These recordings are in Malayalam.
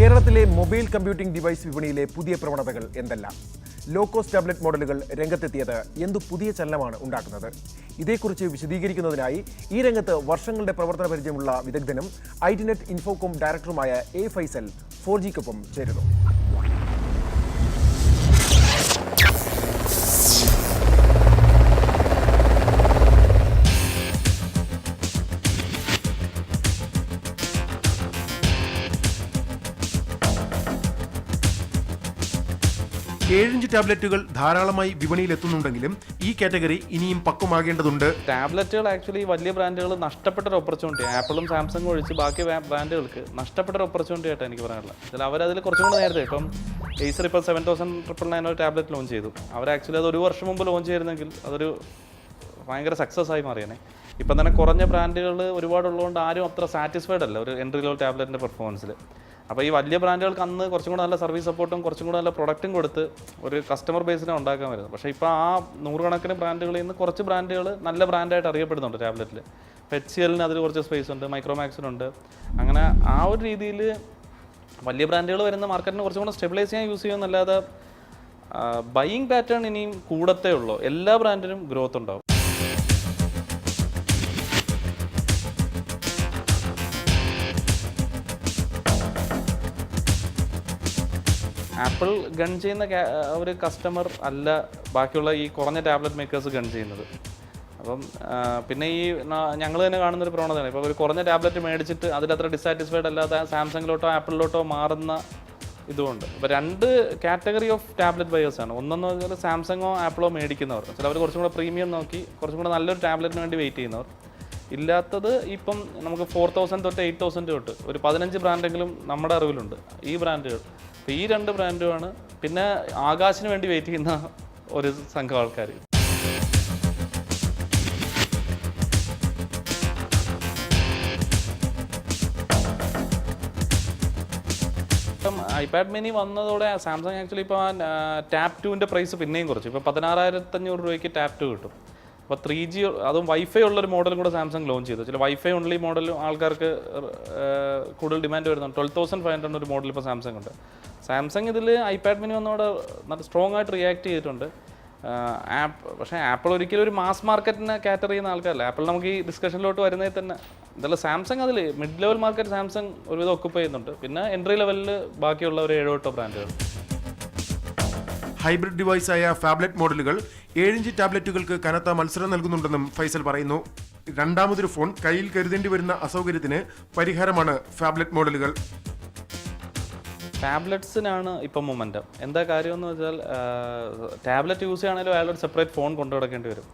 കേരളത്തിലെ മൊബൈൽ കമ്പ്യൂട്ടിംഗ് ഡിവൈസ് വിപണിയിലെ പുതിയ പ്രവണതകൾ എന്തെല്ലാം? ലോ കോസ്റ്റ് ടാബ്ലറ്റ് മോഡലുകൾ രംഗത്തെത്തിയത് എന്തു പുതിയ ചലനമാണ് ഉണ്ടാക്കുന്നത്? ഇതേക്കുറിച്ച് വിശദീകരിക്കുന്നതിനായി ഈ രംഗത്ത് വർഷങ്ങളുടെ പ്രവർത്തന പരിചയമുള്ള വിദഗ്ധനും ഐടിനെറ്റ് ഇൻഫോകോം ഡയറക്ടറുമായ എ ഫൈസൽ 4Gക്കൊപ്പം ചേരുന്നു. ഏഴിഞ്ച് ടാബ്ലറ്റുകൾ ധാരാളമായി വിപണിയിലെത്തുന്നുണ്ടെങ്കിലും ഈ കാറ്റഗറി ഇനിയും പക്വമാകേണ്ടതുണ്ട്. ടാബ്ലറ്റുകൾ ആക്ച്വലി വലിയ ബ്രാൻഡുകൾ നഷ്ടപ്പെട്ട ഒരു ഓപ്പർച്യൂണിറ്റി, ആപ്പിളും സാംസങ്ങും ഒഴിച്ച് ബാക്കി ബ്രാൻഡുകൾക്ക് നഷ്ടപ്പെട്ട ഒരു ഓപ്പർച്യൂണിറ്റി ആയിട്ടാണ് എനിക്ക് പറയാനുള്ളത്. ചില അവരതിൽ കുറച്ചും കൂടെ നേരത്തെ, ഇപ്പം ഏസർ ഇപ്പോൾ 7999 ഒരു ടാബ്ലറ്റ് ലോഞ്ച് ചെയ്തു. അവർ ആക്ച്വലി അത് ഒരു വർഷം മുമ്പ് ലോഞ്ച് ചെയ്തിരുന്നെങ്കിൽ അതൊരു ഭയങ്കര സക്സസ് ആയി മാറിയേനെ. ഇപ്പം തന്നെ കുറഞ്ഞ ബ്രാൻഡുകൾ ഒരുപാടുള്ളതുകൊണ്ട് ആരും അത്ര സാറ്റിസ്ഫൈഡ് അല്ല ഒരു എൻട്രി ലെവൽ ടാബ്ലറ്റിൻ്റെ പെർഫോമൻസിൽ. അപ്പോൾ ഈ വലിയ ബ്രാൻഡുകൾക്ക് അന്ന് കുറച്ചും കൂടെ നല്ല സർവീസ് സപ്പോർട്ടും കുറച്ചും കൂടെ നല്ല പ്രൊഡക്റ്റും കൊടുത്ത് ഒരു കസ്റ്റമർ ബേസിനെ ഉണ്ടാക്കാൻ വരുന്നത്. പക്ഷേ ഇപ്പോൾ ആ നൂറുകണക്കിന് ബ്രാൻഡുകളിൽ നിന്ന് കുറച്ച് ബ്രാൻഡുകൾ നല്ല ബ്രാൻഡായിട്ട് അറിയപ്പെടുന്നുണ്ട് ടാബ്ലറ്റിൽ. HCLന് അതിൽ കുറച്ച് സ്പേസ് ഉണ്ട്, മൈക്രോമാക്സിനുണ്ട്. അങ്ങനെ ആ ഒരു രീതിയിൽ വലിയ ബ്രാൻഡുകൾ വരുന്ന മാർക്കറ്റിന് കുറച്ചും കൂടെ സ്റ്റെബിലൈസ് ചെയ്യാൻ യൂസ് ചെയ്യുമെന്നല്ലാതെ ബൈയിങ് പാറ്റേൺ ഇനിയും കൂടത്തേ ഉള്ളൂ. എല്ലാ ബ്രാൻഡിനും ഗ്രോത്ത് ഉണ്ടാവും. ആപ്പിൾ ഗൺ ചെയ്യുന്ന ഒരു കസ്റ്റമർ അല്ല ബാക്കിയുള്ള ഈ കുറഞ്ഞ ടാബ്ലറ്റ് മേക്കേഴ്സ് ഗൺ ചെയ്യുന്നത്. അപ്പം പിന്നെ ഈ ഞങ്ങൾ തന്നെ കാണുന്നൊരു പ്രവണതയാണ്, ഇപ്പോൾ ഒരു കുറഞ്ഞ ടാബ്ലറ്റ് മേടിച്ചിട്ട് അതിലത്ര ഡിസാറ്റിസ്ഫൈഡ് അല്ലാതെ സാംസങ്ങിലോട്ടോ ആപ്പിളിലോട്ടോ മാറുന്ന ഇതുകൊണ്ട്. ഇപ്പോൾ രണ്ട് കാറ്റഗറി ഓഫ് ടാബ്ലറ്റ് ബയേഴ്സാണ്. ഒന്നെന്ന് പറഞ്ഞാൽ സാംസങ്ങോ ആപ്പിളോ മേടിക്കുന്നവർ, ചിലവർ കുറച്ചും കൂടെ പ്രീമിയം നോക്കി കുറച്ചും കൂടെ നല്ലൊരു ടാബ്ലറ്റിന് വേണ്ടി വെയിറ്റ് ചെയ്യുന്നവർ. ഇല്ലാത്തത് ഇപ്പം നമുക്ക് 4000 തൊട്ട് 8000 തൊട്ട് ഒരു 15 ബ്രാൻഡെങ്കിലും നമ്മുടെ അറിവിലുണ്ട് ഈ ബ്രാൻഡുകൾ. അപ്പോൾ ഈ രണ്ട് ബ്രാൻഡുമാണ്. പിന്നെ ആകാശിന് വേണ്ടി വെയിറ്റ് ചെയ്യുന്ന ഒരു സംഘം ആൾക്കാർ. ഇപ്പം ഐപാഡ് മിനി വന്നതോടെ സാംസങ് ആക്ച്വലി ഇപ്പോൾ ടാപ്പ് 2ൻ്റെ പ്രൈസ് പിന്നെയും കുറച്ചു. ഇപ്പോൾ 16,500 രൂപയ്ക്ക് ടാപ്പ് 2 കിട്ടും. അപ്പോൾ 3G അതും വൈഫൈ ഉള്ളൊരു മോഡലും കൂടെ സാംസങ് ലോഞ്ച് ചെയ്തു. ചില വൈഫൈ ഓൺലി മോഡലും ആൾക്കാർക്ക് കൂടുതൽ ഡിമാൻഡ് വരുന്നുണ്ട്. 12,500 ഒരു മോഡൽ ഇപ്പോൾ സാംസങ് ഉണ്ട്. സാംസങ് ഇതിൽ ഐപാഡ് മിനി വന്നതോടെ നല്ല സ്ട്രോങ് ആയിട്ട് റിയാക്ട് ചെയ്തിട്ടുണ്ട്. പക്ഷേ ആപ്പിൾ ഒരിക്കലും ഒരു മാസ് മാർക്കറ്റിനെ കാറ്റർ ചെയ്യുന്ന ആൾക്കാരല്ല. ആപ്പിൾ നമുക്ക് ഈ ഡിസ്കഷനിലോട്ട് വരുന്നതിൽ തന്നെ ഇതെല്ലാം സാംസങ് അതിൽ മിഡ് ലെവൽ മാർക്കറ്റ് സാംസങ് ഒരുവിധം ഒക്കുപ്പ് ചെയ്യുന്നുണ്ട്. പിന്നെ എൻട്രി ലെവലിൽ ബാക്കിയുള്ള ഒരു 7-8 ബ്രാൻഡുകൾ. ഹൈബ്രിഡ് ഡിവൈസായ ഫാബ്ലറ്റ് മോഡലുകൾ 7ഇഞ്ച് ടാബ്ലറ്റുകൾക്ക് കനത്ത മത്സരം നൽകുന്നുണ്ടെന്നും ഫൈസൽ പറയുന്നു. രണ്ടാമതൊരു ഫോൺ കയ്യിൽ കരുതേണ്ടി വരുന്ന അസൗകര്യത്തിന് പരിഹാരമാണ് ഫാബ്ലറ്റ് മോഡലുകൾ. ടാബ്ലറ്റ്സിനാണ് ഇപ്പം മൊമെൻറ്റം. എന്താ കാര്യമെന്ന് വെച്ചാൽ ടാബ്ലറ്റ് യൂസ് ചെയ്യുകയാണെങ്കിലും അയാളൊരു സെപ്പറേറ്റ് ഫോൺ കൊണ്ടു നടക്കേണ്ടി വരും.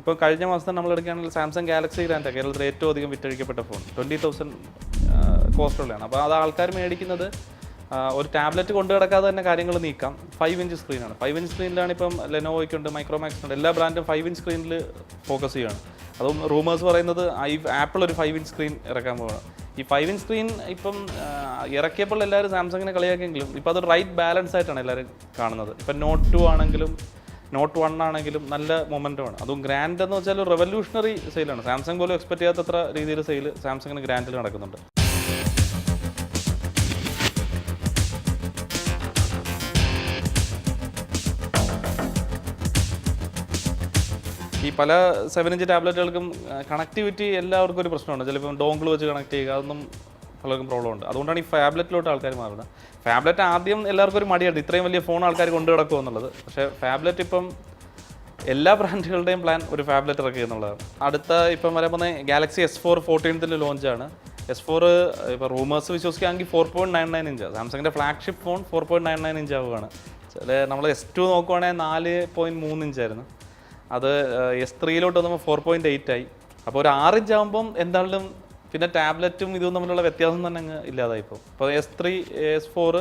ഇപ്പോൾ കഴിഞ്ഞ മാസം നമ്മൾ എടുക്കുകയാണെങ്കിൽ സാംസങ് ഗാലക്സി ഗ്രാൻഡ് കേരളത്തിൽ ഏറ്റവും അധികം വിറ്റഴിക്കപ്പെട്ട ഫോൺ 20,000 കോസ്റ്റുള്ളതാണ്. അപ്പോൾ അത് ആൾക്കാർ മേടിക്കുന്നത് ഒരു ടാബ്ലറ്റ് കൊണ്ടു കിടക്കാതെ തന്നെ കാര്യങ്ങൾ നീക്കാം. 5-ഇഞ്ച് സ്ക്രീനാണ്. 5-ഇഞ്ച് സ്ക്രീനിലാണ് ഇപ്പം ലെനോവോയ്ക്കുണ്ട്, മൈക്രോമാക്സിനുണ്ട്. എല്ലാ ബ്രാൻഡും 5-ഇഞ്ച് സ്ക്രീനിൽ ഫോക്കസ് ചെയ്യുകയാണ്. അതും റൂമേഴ്സ് പറയുന്നത് ആപ്പിൾ ഒരു 5-ഇഞ്ച് സ്ക്രീൻ ഇറക്കാൻ പോവുകയാണ്. ഈ 5-ഇഞ്ച് സ്ക്രീൻ ഇപ്പം ഇറക്കിയപ്പോൾ എല്ലാവരും സാംസങ്ങിനെ കളിയാക്കിയെങ്കിലും ഇപ്പോൾ അതൊരു റൈറ്റ് ബാലൻസ് ആയിട്ടാണ് എല്ലാവരും കാണുന്നത്. ഇപ്പം നോട്ട് 2 ആണെങ്കിലും നോട്ട് 1 ആണെങ്കിലും നല്ല മൊമെൻറ്റമാണ്. അതും ഗ്രാൻഡ് എന്ന് വെച്ചാൽ ഒരു റെവല്യൂഷണറി സെയിലാണ്. സാംസങ് പോലും എക്സ്പെക്ട് ചെയ്യാത്തത്ര രീതിയിൽ സെയിൽ സാംസങ്ങിന് ഗ്രാൻഡിൽ നടക്കുന്നുണ്ട്. ഈ പല 7-ഇഞ്ച് ടാബ്ലറ്റുകൾക്കും കണക്ടിവിറ്റി എല്ലാവർക്കും ഒരു പ്രശ്നമുണ്ട്. ചിലപ്പം ഡോങ്കിൾ വെച്ച് കണക്ട് ചെയ്യുക, അതൊന്നും പലർക്കും പ്രോബ്ലം ഉണ്ട്. അതുകൊണ്ടാണ് ഈ ഫാബ്ലറ്റിലോട്ട് ആൾക്കാർ മാറുന്നത്. ഫാബ്ലറ്റ് ആദ്യം എല്ലാവർക്കും ഒരു മടിയാണ്, ഇത്രയും വലിയ ഫോൺ ആൾക്കാർ കൊണ്ടു കിടക്കുക എന്നുള്ളത്. പക്ഷേ ഫാബ്ലറ്റ് ഇപ്പം എല്ലാ ബ്രാൻഡുകളുടെയും പ്ലാൻ ഒരു ഫാബ്ലറ്റ് ഇറക്കുക എന്നുള്ളതാണ്. അടുത്ത ഇപ്പം വരെ പോകുന്ന ഗാലക്സി S4 14th ലോഞ്ചാണ്. S4 ഇപ്പോൾ റൂമേഴ്സ് വിശ്വസിക്കുകയാണെങ്കിൽ 4.99 ഇഞ്ചാണ്. സാംസങ്ങിൻ്റെ ഫ്ലാഗ്ഷിപ്പ് ഫോൺ 4.99 ഇഞ്ച് ആവുകയാണ്. നമ്മൾ S2 നോക്കുവാണെങ്കിൽ 4.3 ഇഞ്ചായിരുന്നു. അത് S3 വന്നപ്പോൾ 4.8 ആയി. അപ്പോൾ ഒരു 6 ഇഞ്ച് ആകുമ്പം എന്തായാലും പിന്നെ ടാബ്ലറ്റും ഇതും തമ്മിലുള്ള വ്യത്യാസം തന്നെ അങ്ങ് ഇല്ലാതായി. ഇപ്പോൾ S3 S4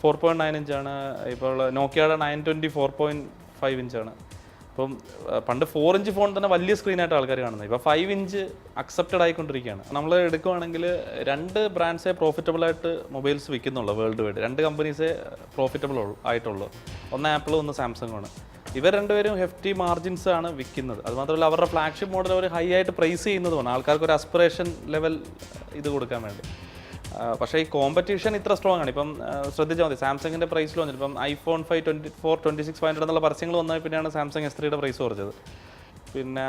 4.9 ഇഞ്ചാണ്. ഇപ്പോൾ നോക്കിയയുടെ 920 4.5 ഇഞ്ചാണ്. അപ്പം പണ്ട് 4 ഇഞ്ച് ഫോൺ തന്നെ വലിയ സ്ക്രീനായിട്ട് ആൾക്കാർ കാണുന്നത്. ഇപ്പോൾ 5 ഇഞ്ച് അക്സെപ്റ്റഡ് ആയിക്കൊണ്ടിരിക്കുകയാണ്. നമ്മൾ എടുക്കുകയാണെങ്കിൽ 2 ബ്രാൻഡ്സേ പ്രോഫിറ്റബിളായിട്ട് മൊബൈൽസ് വിൽക്കുന്നുള്ളൂ വേൾഡ് വൈഡ്. 2 കമ്പനീസേ പ്രോഫിറ്റബിൾ ആയിട്ടുള്ളൂ. ഒന്ന് ആപ്പിളും ഒന്ന് സാംസങ്ങുമാണ്. ഇവർ രണ്ടുപേരും ഹെഫ്റ്റി മാർജിൻസ് ആണ് വിൽക്കുന്നത്. അതുമാത്രമല്ല അവരുടെ ഫ്ലാഗ്ഷിപ്പ് മോഡൽ അവർ ഹൈ ആയിട്ട് പ്രൈസ് ചെയ്യുന്നതുമാണ് ആൾക്കാർക്ക് ഒരു അസ്പിറേഷൻ ലെവൽ ഇത് കൊടുക്കാൻ വേണ്ടി. പക്ഷേ ഈ കോമ്പറ്റീഷൻ ഇത്ര സ്ട്രോങ് ആണ്. ഇപ്പം ശ്രദ്ധിച്ചാൽ മതി, സാംസങ്ങിൻ്റെ പ്രൈസിൽ വന്നിട്ട് ഇപ്പം ഐഫോൺ 5 24 26 എന്നുള്ള പരസ്യങ്ങൾ വന്നതിൽ പിന്നെയാണ് സാംസങ് S3യുടെ പ്രൈസ് കുറച്ചത്. പിന്നെ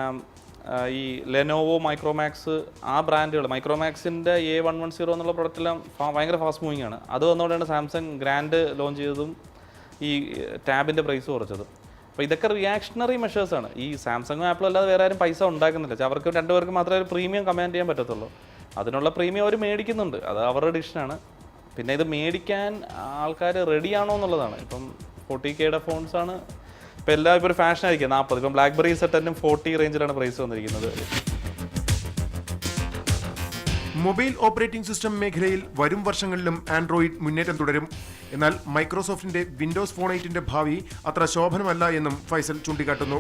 ഈ ലെനോവോ, മൈക്രോമാക്സ്, ആ ബ്രാൻഡുകൾ, മൈക്രോമാക്സിൻ്റെ A110 എന്നുള്ള പ്രൊഡക്റ്റെല്ലാം ഭയങ്കര ഫാസ്റ്റ് മൂവിങ് ആണ്. അത് വന്നുകൊണ്ടാണ് സാംസങ് ഗ്രാൻഡ് ലോഞ്ച് ചെയ്തതും ഈ ടാബിൻ്റെ പ്രൈസ് കുറച്ചത്. അപ്പോൾ ഇതൊക്കെ റിയാക്ഷണറി മെഷേഴ്സാണ്. ഈ സാംസങ്ങും ആപ്പിളും അല്ലാതെ വേറെ ആരും പൈസ ഉണ്ടാക്കുന്നില്ല. അവർക്ക് രണ്ടുപേർക്ക് മാത്രമേ ഒരു പ്രീമിയം കമാൻഡ് ചെയ്യാൻ പറ്റത്തുള്ളൂ. അതിനുള്ള പ്രീമിയം അവർ മേടിക്കുന്നുണ്ട്, അത് അവരുടെ ഡിസിഷനാണ്. പിന്നെ ഇത് മേടിക്കാൻ ആൾക്കാർ റെഡിയാണോ എന്നുള്ളതാണ്. ഇപ്പം 40Kയുടെ ഫോൺസാണ് ഇപ്പോൾ എല്ലാം ഇപ്പോൾ ഒരു ഫാഷൻ ആയിരിക്കും. 40, ഇപ്പം ബ്ലാക്ക്ബെറി സെറ്റനും 40 റേഞ്ചിലാണ് പ്രൈസ് വന്നിരിക്കുന്നത്. മൊബൈൽ ഓപ്പറേറ്റിംഗ് സിസ്റ്റം മേഖലയിൽ വരും വർഷങ്ങളിലും ആൻഡ്രോയിഡ് മുന്നേറ്റം തുടരും. എന്നാൽ മൈക്രോസോഫ്റ്റിന്റെ വിൻഡോസ് ഫോൺ 8ന്റെ ഭാവി അത്ര ശോഭനമല്ല എന്നും ഫൈസൽ ചൂണ്ടിക്കാട്ടുന്നു.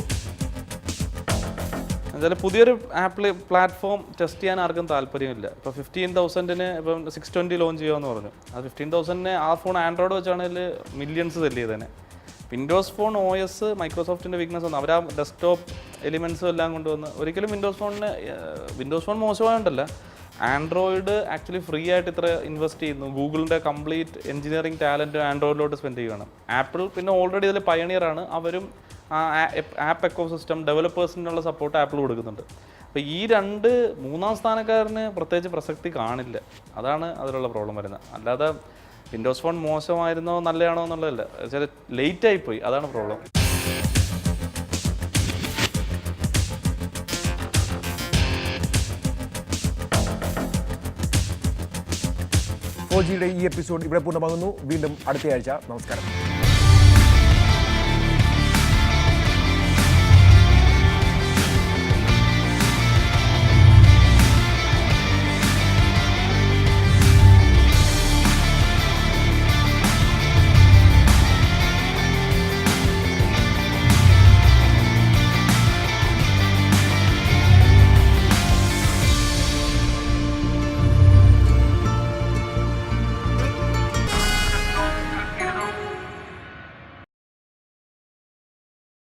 എന്നുവെച്ചാൽ പുതിയൊരു പ്ലാറ്റ്ഫോം ടെസ്റ്റ് ചെയ്യാൻ ആർക്കും താല്പര്യമില്ല. ഇപ്പോൾ 15,000-ന് ഇപ്പം 620 ലോഞ്ച് ചെയ്യുമെന്ന് പറഞ്ഞു. അത് 15,000-ന് ആ ഫോൺ ആൻഡ്രോയിഡ് വെച്ചാണെങ്കിൽ മില്യൺസ് സെല്ല് ചെയ്തേനെ. വിൻഡോസ് ഫോൺ OS മൈക്രോസോഫ്റ്റിൻ്റെ വീക്ക്നെസ് വന്നു. അവർ ആ ഡെസ്ക്ടോപ്പ് എലിമെൻസും എല്ലാം കൊണ്ടുവന്ന് ഒരിക്കലും വിൻഡോസ് ഫോൺ മോശമായോണ്ടല്ല, ആൻഡ്രോയിഡ് ആക്ച്വലി ഫ്രീ ആയിട്ട് ഇത്ര ഇൻവെസ്റ്റ് ചെയ്യുന്നു. ഗൂഗിളിൻ്റെ കംപ്ലീറ്റ് എഞ്ചിനീയറിംഗ് ടാലൻറ്റ് ആൻഡ്രോയിഡിലോട്ട് സ്പെൻഡ് ചെയ്യുകയാണ്. ആപ്പിൾ പിന്നെ ഓൾറെഡി ഇതിൽ പയണിയറാണ്. അവരും ആപ്പ് എക്കോ സിസ്റ്റം ഡെവലപ്പേഴ്സിനുള്ള സപ്പോർട്ട് ആപ്പിൾ കൊടുക്കുന്നുണ്ട്. അപ്പോൾ ഈ മൂന്നാം സ്ഥാനക്കാരന് പ്രത്യേകിച്ച് പ്രസക്തി കാണില്ല. അതാണ് അതിലുള്ള പ്രോബ്ലം വരുന്നത്. അല്ലാതെ വിൻഡോസ് ഫോൺ മോശമായിരുന്നോ നല്ലതാണോ എന്നുള്ളതല്ല, ചില ലേറ്റായിപ്പോയി, അതാണ് പ്രോബ്ലം. 4Gയുടെ ഈ എപ്പിസോഡ് ഇവിടെ പൂർണ്ണമാകുന്നു. വീണ്ടും അടുത്തയാഴ്ച. നമസ്കാരം.